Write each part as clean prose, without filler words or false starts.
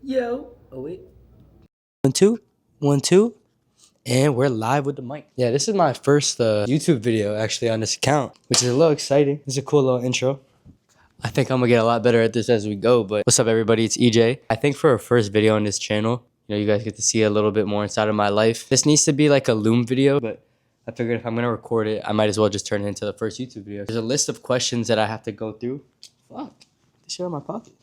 Yo. Oh, wait. 1, 2. 1, 2. And we're live with the mic. Yeah, this is my first YouTube video actually on this account, which is a little exciting. It's a cool little intro. I think I'm gonna get a lot better at this as we go, but what's up everybody, it's EJ. I think for a first video on this channel, you guys get to see a little bit more inside of my life. This needs to be like a Loom video, but I figured if I'm gonna record it, I might as well just turn it into the first YouTube video. There's a list of questions that I have to go through. Fuck, this shit in my pocket.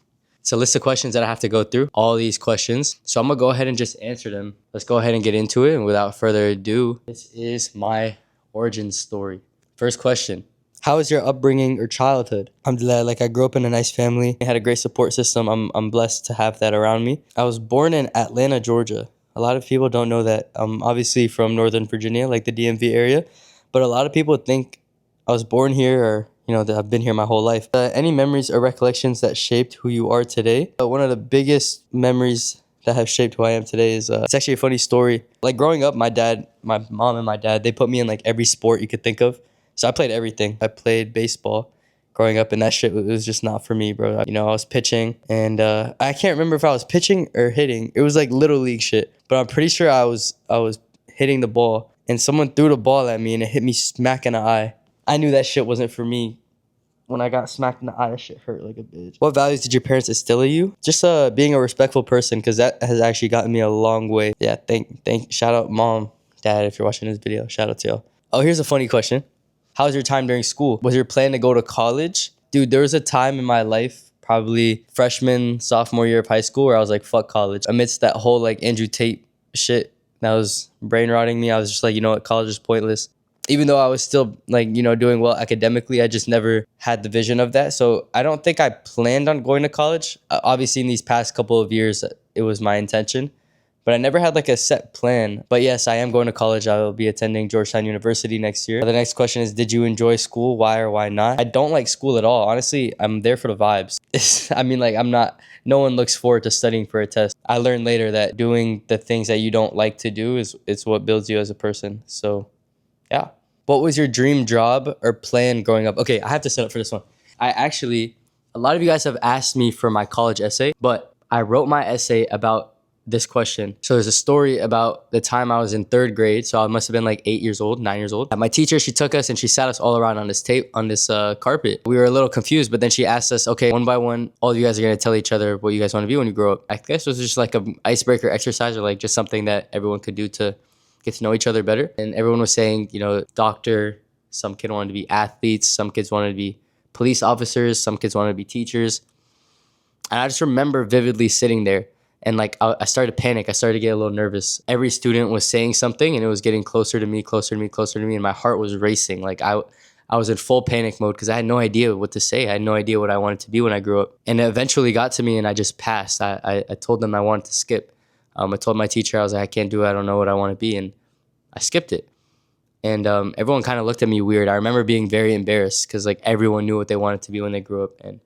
It's a list of questions that I have to go through, all these questions. So I'm gonna go ahead and just answer them. Let's go ahead and get into it. And without further ado, this is my origin story. First question. How was your upbringing or childhood? Alhamdulillah, like I grew up in a nice family. I had a great support system. I'm blessed to have that around me. I was born in Atlanta, Georgia. A lot of people don't know that. I'm obviously from Northern Virginia, like the DMV area. But a lot of people think I was born here or that I've been here my whole life. Any memories or recollections that shaped who you are today? One of the biggest memories that have shaped who I am today is, it's actually a funny story. Like growing up, my mom and my dad, they put me in like every sport you could think of. So I played everything. I played baseball growing up and that shit was just not for me, bro. I was pitching and I can't remember if I was pitching or hitting. It was like little league shit, but I'm pretty sure I was hitting the ball and someone threw the ball at me and it hit me smack in the eye. I knew that shit wasn't for me. When I got smacked in the eye, that shit hurt like a bitch. What values did your parents instill in you? Just being a respectful person, because that has actually gotten me a long way. Yeah, shout out mom, dad, if you're watching this video. Shout out to y'all. Oh, here's a funny question. How was your time during school? Was your plan to go to college? Dude, there was a time in my life, probably freshman, sophomore year of high school, where I was like, fuck college. Amidst that whole like Andrew Tate shit that was brain rotting me, I was just like, you know what, college is pointless. Even though I was still like, doing well academically, I just never had the vision of that. So I don't think I planned on going to college. Obviously, in these past couple of years, it was my intention. But I never had like a set plan. But yes, I am going to college. I will be attending Georgetown University next year. The next question is, did you enjoy school? Why or why not? I don't like school at all. Honestly, I'm there for the vibes. No one looks forward to studying for a test. I learned later that doing the things that you don't like to do is what builds you as a person. So yeah. What was your dream job or plan growing up? Okay, I have to set up for this one. A lot of you guys have asked me for my college essay, but I wrote my essay about this question. So there's a story about the time I was in 3rd grade. So I must have been like 9 years old. My teacher, she took us and she sat us all around on this carpet. We were a little confused, but then she asked us, okay, one by one, all of you guys are gonna tell each other what you guys wanna be when you grow up. I guess it was just like an icebreaker exercise or like just something that everyone could do to get to know each other better. And everyone was saying, doctor, some kid wanted to be athletes, some kids wanted to be police officers, some kids wanted to be teachers. And I just remember vividly sitting there and like I started to panic. I started to get a little nervous. Every student was saying something and it was getting closer to me, and my heart was racing. Like I was in full panic mode because I had no idea what to say. I had no idea what I wanted to be when I grew up. And it eventually got to me and I just passed. I told them I wanted to skip. I told my teacher, I was like, I can't do it. I don't know what I want to be. And I skipped it. And everyone kind of looked at me weird. I remember being very embarrassed because like everyone knew what they wanted to be when they grew up. And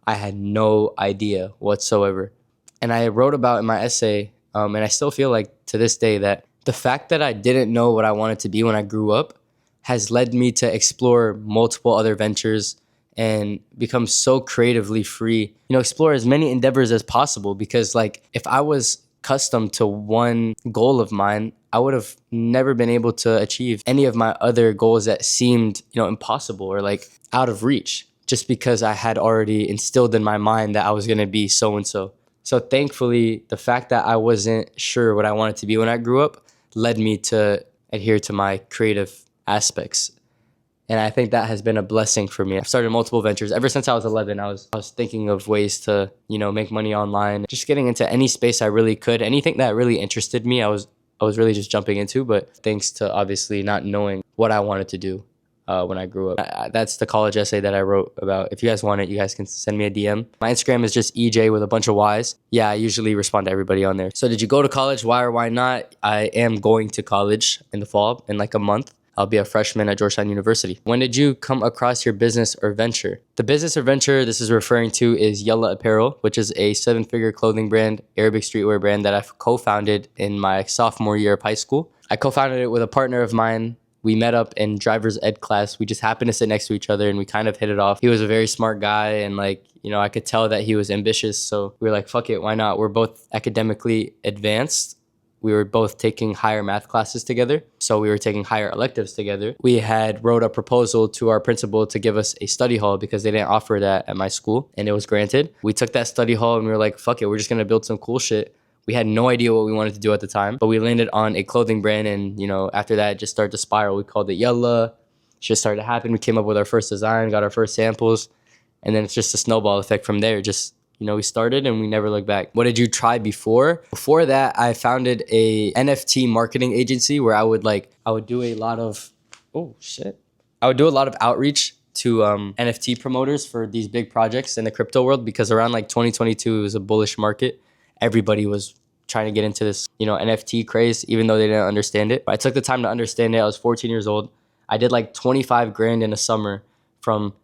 I had no idea whatsoever. And I wrote about in my essay, and I still feel like to this day that the fact that I didn't know what I wanted to be when I grew up has led me to explore multiple other ventures and become so creatively free. Explore as many endeavors as possible because like if I was accustomed to one goal of mine, I would have never been able to achieve any of my other goals that seemed, impossible or like out of reach just because I had already instilled in my mind that I was going to be so-and-so. So thankfully, the fact that I wasn't sure what I wanted to be when I grew up led me to adhere to my creative aspects. And I think that has been a blessing for me. I've started multiple ventures. Ever since I was 11, I was thinking of ways to, make money online. Just getting into any space I really could. Anything that really interested me, I was really just jumping into. But thanks to obviously not knowing what I wanted to do when I grew up. That's the college essay that I wrote about. If you guys want it, you guys can send me a DM. My Instagram is just ejay with a bunch of Ys. Yeah, I usually respond to everybody on there. So did you go to college? Why or why not? I am going to college in the fall in like a month. I'll be a freshman at Georgetown University. When did you come across your business or venture? The business or venture this is referring to is Yalla Apparel, which is a 7-figure clothing brand, Arabic streetwear brand that I've co-founded in my sophomore year of high school. I co-founded it with a partner of mine. We met up in driver's ed class. We just happened to sit next to each other and we kind of hit it off. He was a very smart guy and like, you know, I could tell that he was ambitious. So we were like, fuck it, why not? We're both academically advanced. We were both taking higher math classes together. So we were taking higher electives together. We had wrote a proposal to our principal to give us a study hall because they didn't offer that at my school and it was granted. We took that study hall and we were like, fuck it, we're just gonna build some cool shit. We had no idea what we wanted to do at the time, but we landed on a clothing brand and, you know, after that it just started to spiral. We called it Yalla. Shit started to happen. We came up with our first design, got our first samples, and then it's just a snowball effect from there. Just, you know, we started and we never looked back. What did you try before? Before that, I founded a NFT marketing agency where I would do a lot of, I would do a lot of outreach to NFT promoters for these big projects in the crypto world because around like 2022, it was a bullish market. Everybody was trying to get into this, you know, NFT craze, even though they didn't understand it. But I took the time to understand it. I was 14 years old. I did like 25 grand in a summer from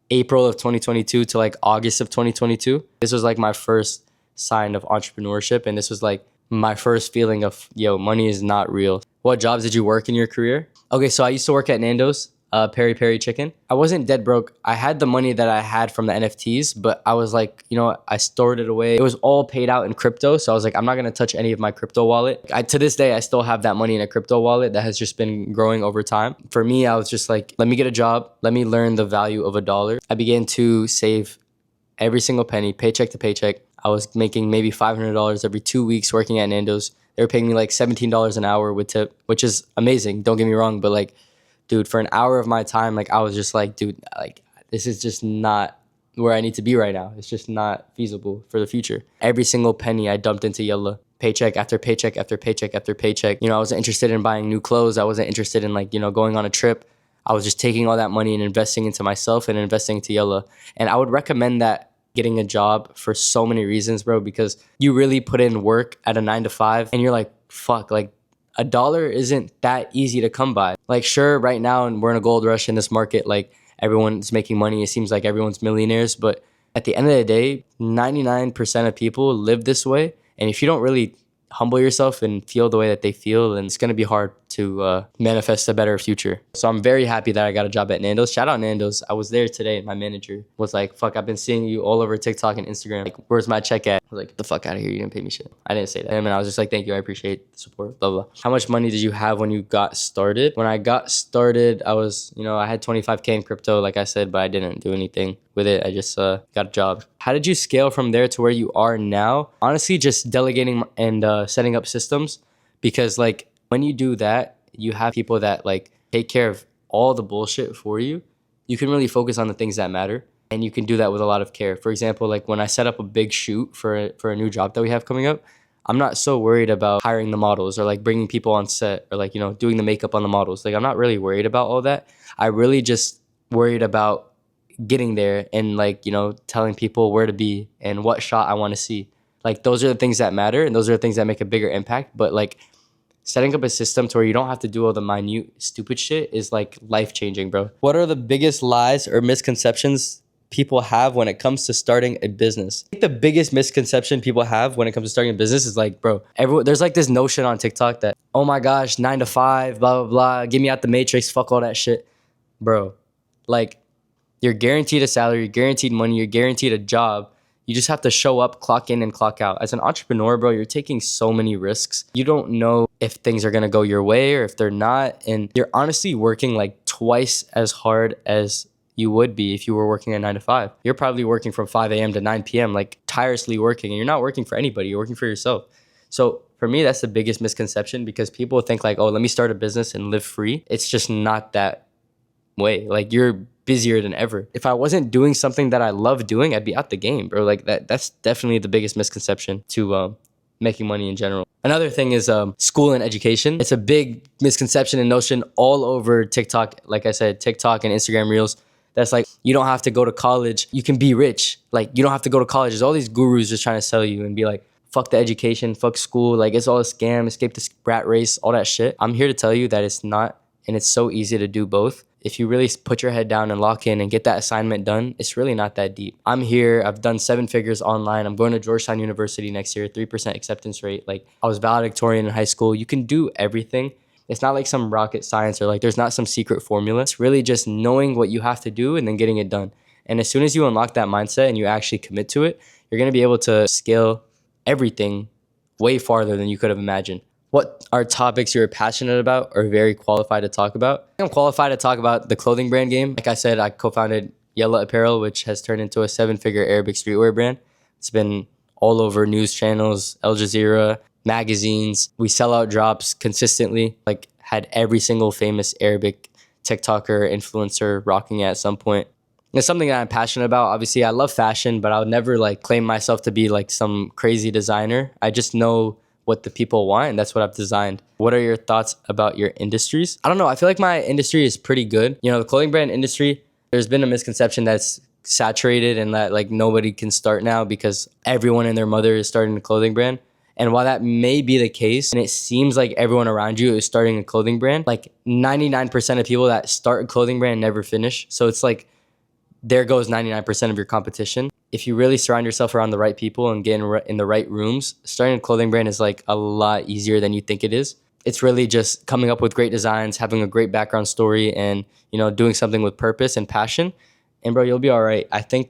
April of 2022 to like August of 2022. This was like my first sign of entrepreneurship. And this was like my first feeling of, yo, money is not real. What jobs did you work in your career? Okay, so I used to work at Nando's, Peri Peri Chicken. I wasn't dead broke. I had the money that I had from the NFTs, but I was like, you know, I stored it away. It was all paid out in crypto. So I was like, I'm not going to touch any of my crypto wallet. To this day, I still have that money in a crypto wallet that has just been growing over time. For me, I was just like, let me get a job. Let me learn the value of $1. I began to save every single penny, paycheck to paycheck. I was making maybe $500 every 2 weeks working at Nando's. They were paying me like $17 an hour with tip, which is amazing. Don't get me wrong, but like, dude, for an hour of my time, like I was just like, dude, like this is just not where I need to be right now. It's just not feasible for the future. Every single penny I dumped into Yalla, paycheck after paycheck after paycheck after paycheck. You know, I wasn't interested in buying new clothes. I wasn't interested in like, you know, going on a trip. I was just taking all that money and investing into myself and investing into Yalla. And I would recommend that getting a job for so many reasons, bro, because you really put in work at a 9 to 5 and you're like, fuck, like $1 isn't that easy to come by. Like, sure, right now, and we're in a gold rush in this market, like everyone's making money. It seems like everyone's millionaires, but at the end of the day, 99% of people live this way. And if you don't really humble yourself and feel the way that they feel, then it's going to be hard to manifest a better future. So I'm very happy that I got a job at Nando's. Shout out Nando's. I was there today and my manager was like, fuck, I've been seeing you all over TikTok and Instagram. Like, where's my check at? I was like, get the fuck out of here. You didn't pay me shit. I didn't say that. And I was just like, thank you. I appreciate the support, blah, blah. How much money did you have when you got started? When I got started, I was, you know, I had 25K in crypto, like I said, but I didn't do anything with it. I just got a job. How did you scale from there to where you are now? Honestly, just delegating and setting up systems, because like when you do that, you have people that like take care of all the bullshit for you. You can really focus on the things that matter, and you can do that with a lot of care. For example, like when I set up a big shoot for a new job that we have coming up, I'm not so worried about hiring the models or like bringing people on set or like, you know, doing the makeup on the models. Like I'm not really worried about all that. I really just worried about getting there and like, you know, telling people where to be and what shot I want to see. Like those are the things that matter, and those are the things that make a bigger impact. But like setting up a system to where you don't have to do all the minute stupid shit is like life-changing, bro. What are the biggest lies or misconceptions people have when it comes to starting a business? I think the biggest misconception people have when it comes to starting a business is like, bro, there's like this notion on TikTok that, oh my gosh, 9 to 5, blah, blah, blah, get me out the matrix, fuck all that shit. Bro, like you're guaranteed a salary, you're guaranteed money, you're guaranteed a job. You just have to show up, clock in, and clock out. As an entrepreneur, bro, you're taking so many risks. You don't know if things are gonna go your way or if they're not. And you're honestly working like twice as hard as you would be if you were working at 9 to 5. You're probably working from 5 a.m. to 9 p.m., like tirelessly working, and you're not working for anybody, you're working for yourself. So for me, that's the biggest misconception, because people think like, oh, let me start a business and live free. It's just not that way. Like you're busier than ever. If I wasn't doing something that I love doing, I'd be out the game, bro. Like that's definitely the biggest misconception to making money in general. Another thing is school and education. It's a big misconception and notion all over TikTok. Like I said, TikTok and Instagram Reels. That's like, you don't have to go to college. You can be rich. Like you don't have to go to college. There's all these gurus just trying to sell you and be like, fuck the education, fuck school. Like it's all a scam, escape the rat race, all that shit. I'm here to tell you that it's not, and it's so easy to do both. If you really put your head down and lock in and get that assignment done, it's really not that deep. I'm here, I've done 7 figures online. I'm going to Georgetown University next year, 3% acceptance rate. Like I was valedictorian in high school. You can do everything. It's not like some rocket science or like there's not some secret formula. It's really just knowing what you have to do and then getting it done. And as soon as you unlock that mindset and you actually commit to it, you're going to be able to scale everything way farther than you could have imagined. What are topics you're passionate about or very qualified to talk about? I'm qualified to talk about the clothing brand game. Like I said, I co-founded Yella Apparel, which has turned into a 7-figure Arabic streetwear brand. It's been all over news channels, Al Jazeera, magazines. We sell out drops consistently, like had every single famous Arabic TikToker, influencer rocking it at some point. It's something that I'm passionate about. Obviously, I love fashion, but I would never like claim myself to be like some crazy designer. I just know what the people want, and that's what I've designed. What are your thoughts about your industries? I don't know. I feel like my industry is pretty good. You know, the clothing brand industry, there's been a misconception that's saturated and that like nobody can start now because everyone and their mother is starting a clothing brand. And while that may be the case, and it seems like everyone around you is starting a clothing brand, like 99% of people that start a clothing brand never finish. So it's like, there goes 99% of your competition. If you really surround yourself around the right people and get in the right rooms, starting a clothing brand is like a lot easier than you think it is. It's really just coming up with great designs, having a great background story, and doing something with purpose and passion. And bro, you'll be all right. I think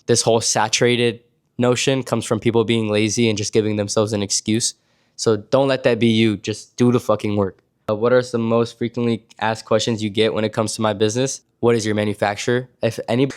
this whole saturated notion comes from people being lazy and just giving themselves an excuse. So don't let that be you. Just do the fucking work. What are some most frequently asked questions you get when it comes to my business? What is your manufacturer? If any,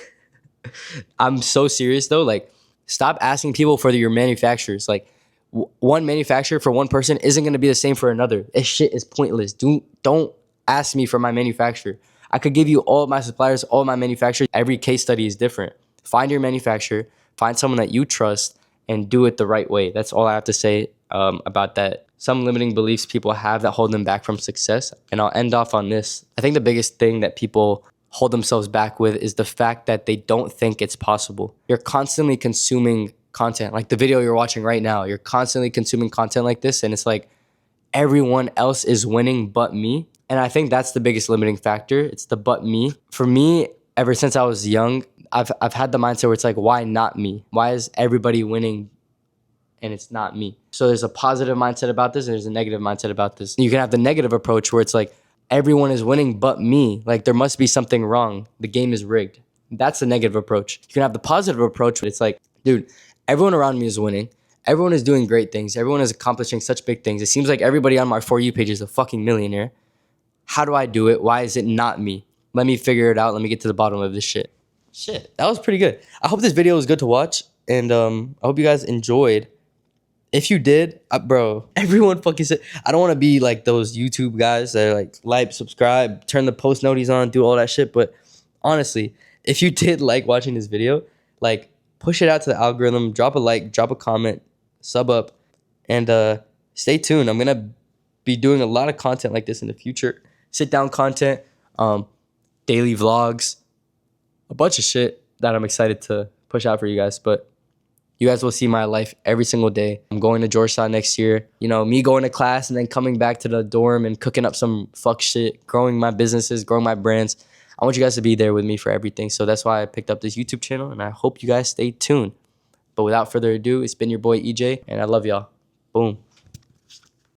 I'm so serious though. Like, stop asking people for your manufacturers. Like, one manufacturer for one person isn't going to be the same for another. This shit is pointless. Don't ask me for my manufacturer. I could give you all of my suppliers, all of my manufacturers. Every case study is different. Find your manufacturer, find someone that you trust, and do it the right way. That's all I have to say about that. Some limiting beliefs people have that hold them back from success. And I'll end off on this. I think the biggest thing that people hold themselves back with is the fact that they don't think it's possible. You're constantly consuming content, like the video you're watching right now. You're constantly consuming content like this, and it's like everyone else is winning but me. And I think that's the biggest limiting factor. It's the but me. For me, ever since I was young, I've had the mindset where it's like, why not me? Why is everybody winning and it's not me? So there's a positive mindset about this and there's a negative mindset about this. You can have the negative approach where it's like, everyone is winning but me. Like, there must be something wrong. The game is rigged. That's the negative approach. You can have the positive approach where it's like, dude, everyone around me is winning. Everyone is doing great things. Everyone is accomplishing such big things. It seems like everybody on my For You page is a fucking millionaire. How do I do it? Why is it not me? Let me figure it out. Let me get to the bottom of this shit. Shit, that was pretty good. I hope this video was good to watch, and I hope you guys enjoyed. If you did, bro, everyone fucking said, I don't want to be like those YouTube guys that are like, subscribe, turn the post noties on, do all that shit. But honestly, if you did like watching this video, like, push it out to the algorithm, drop a like, drop a comment, sub up, and stay tuned. I'm going to be doing a lot of content like this in the future. Sit down content, daily vlogs, a bunch of shit that I'm excited to push out for you guys. But you guys will see my life every single day. I'm going to Georgetown next year. Me going to class and then coming back to the dorm and cooking up some fuck shit, growing my businesses, growing my brands. I want you guys to be there with me for everything. So that's why I picked up this YouTube channel, and I hope you guys stay tuned. But without further ado, it's been your boy EJ, and I love y'all. Boom.